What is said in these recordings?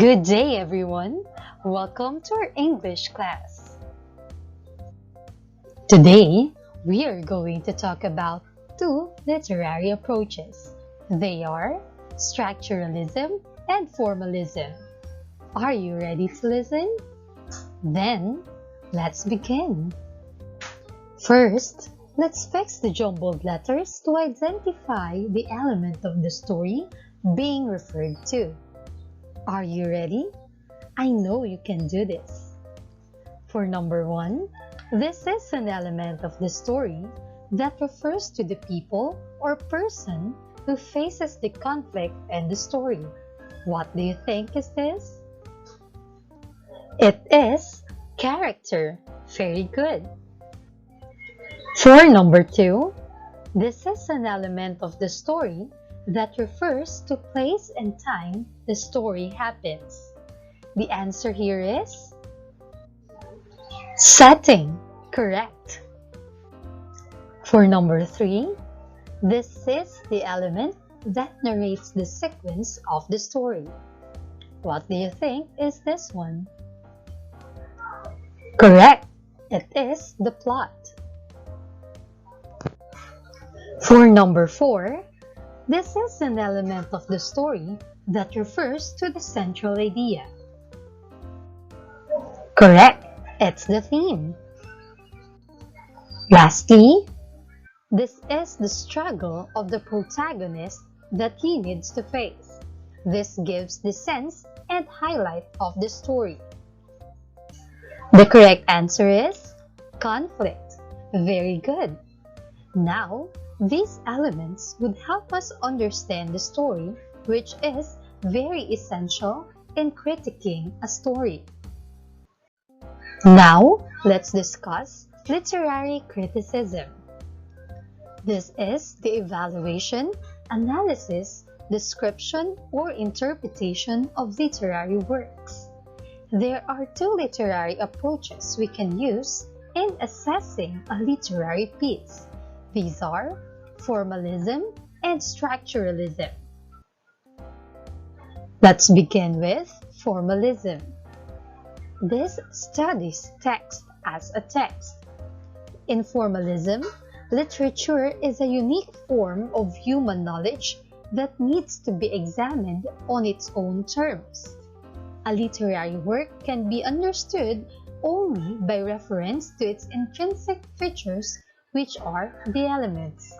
Good day, everyone. Welcome to our English class. Today, we are going to talk about two literary approaches. They are Structuralism and Formalism. Are you ready to listen? Then, let's begin. First, let's fix the jumbled letters to identify the element of the story being referred to. Are you ready? I know you can do this. For number 1, this is an element of the story that refers to the people or person who faces the conflict in the story. What do you think is this? It is character. Very good. For number 2, this is an element of the story that refers to place and time the story happens. The answer here is setting. Correct. For number 3, this is the element that narrates the sequence of the story. What do you think is this one? Correct. It is the plot. For number 4, this is an element of the story that refers to the central idea. Correct. It's the theme. Lastly, this is the struggle of the protagonist that he needs to face. This gives the sense and highlight of the story. The correct answer is conflict. Very good. Now, these elements would help us understand the story, which is very essential in critiquing a story. Now, let's discuss literary criticism. This is the evaluation, analysis, description, or interpretation of literary works. There are two literary approaches we can use in assessing a literary piece. These are Formalism and Structuralism. Let's begin with Formalism. This studies text as a text. In Formalism, literature is a unique form of human knowledge that needs to be examined on its own terms. A literary work can be understood only by reference to its intrinsic features, which are the elements.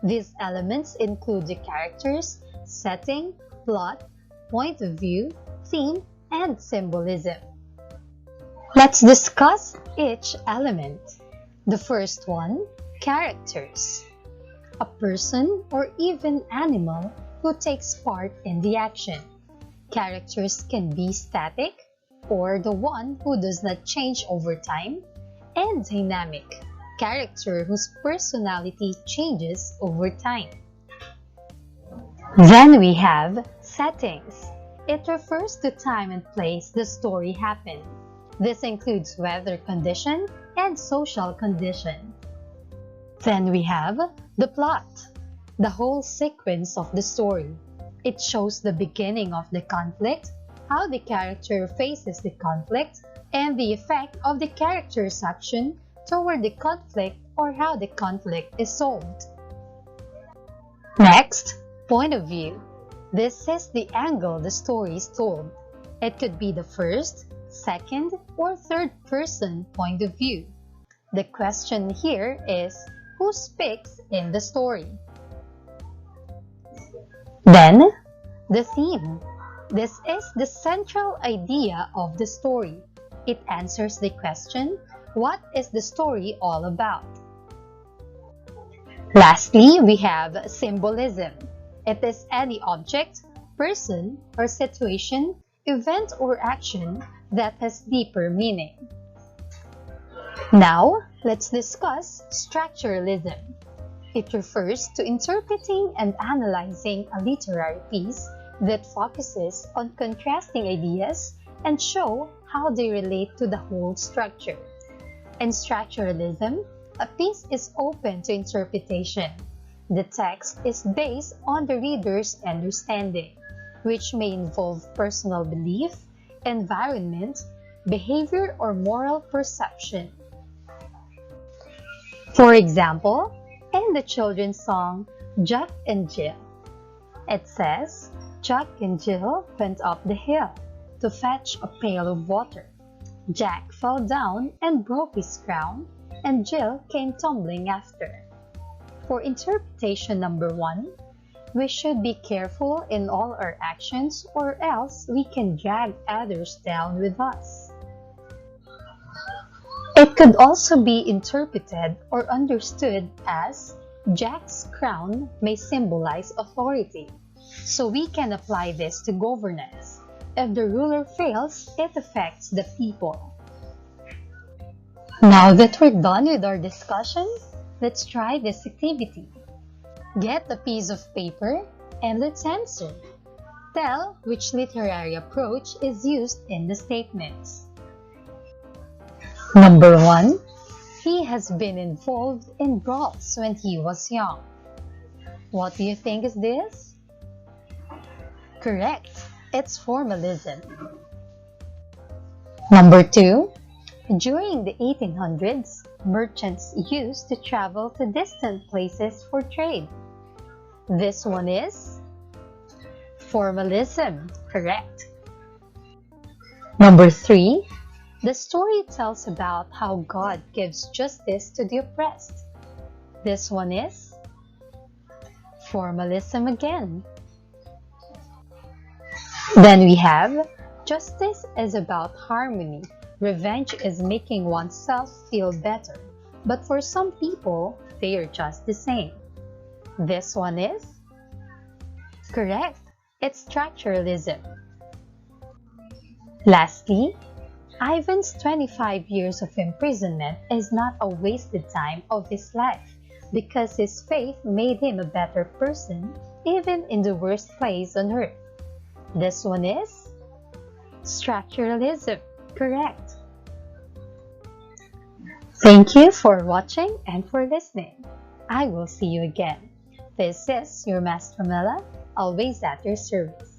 These elements include the characters, setting, plot, point of view, theme, and symbolism. Let's discuss each element. The first one, characters. A person or even animal who takes part in the action. Characters can be static, or the one who does not change over time, and dynamic, character whose personality changes over time. Then we have settings. It refers to time and place the story happened. This includes weather condition and social condition. Then we have the plot, the whole sequence of the story. It shows the beginning of the conflict, how the character faces the conflict, and the effect of the character's action toward the conflict or how the conflict is solved. Next, point of view. This is the angle the story is told. It could be the first, second, or third person point of view. The question here is, who speaks in the story? Then, the theme. This is the central idea of the story. It answers the question, what is the story all about? Lastly, we have symbolism. It is any object, person, or situation, event, or action that has deeper meaning. Now, let's discuss structuralism. It refers to interpreting and analyzing a literary piece that focuses on contrasting ideas and show how they relate to the whole structure. In structuralism, a piece is open to interpretation. The text is based on the reader's understanding. which may involve personal belief, environment, behavior, or moral perception. For example, in the children's song, Jack and Jill, it says, Jack and Jill went up the hill to fetch a pail of water. Jack fell down and broke his crown, and Jill came tumbling after. For interpretation number 1, we should be careful in all our actions, or else we can drag others down with us. It could also be interpreted or understood as Jack's crown may symbolize authority, so we can apply this to governance. If the ruler fails, it affects the people. Now that we're done with our discussion, let's try this activity. Get a piece of paper and let's answer. Tell which literary approach is used in the statements. Number 1. He has been involved in brawls when he was young. What do you think is this? Correct. It's formalism. Number 2. During the 1800s, merchants used to travel to distant places for trade. This one is formalism. Correct. Number 3. The story tells about how God gives justice to the oppressed. This one is formalism again. Then we have justice is about harmony. Revenge is making oneself feel better. But for some people, they are just the same. This one is correct. It's structuralism. Lastly, Ivan's 25 years of imprisonment is not a wasted time of his life because his faith made him a better person even in the worst place on earth. This one is structuralism. Correct. Thank you for watching and for listening. I will see you again. This is your Master Mela, always at your service.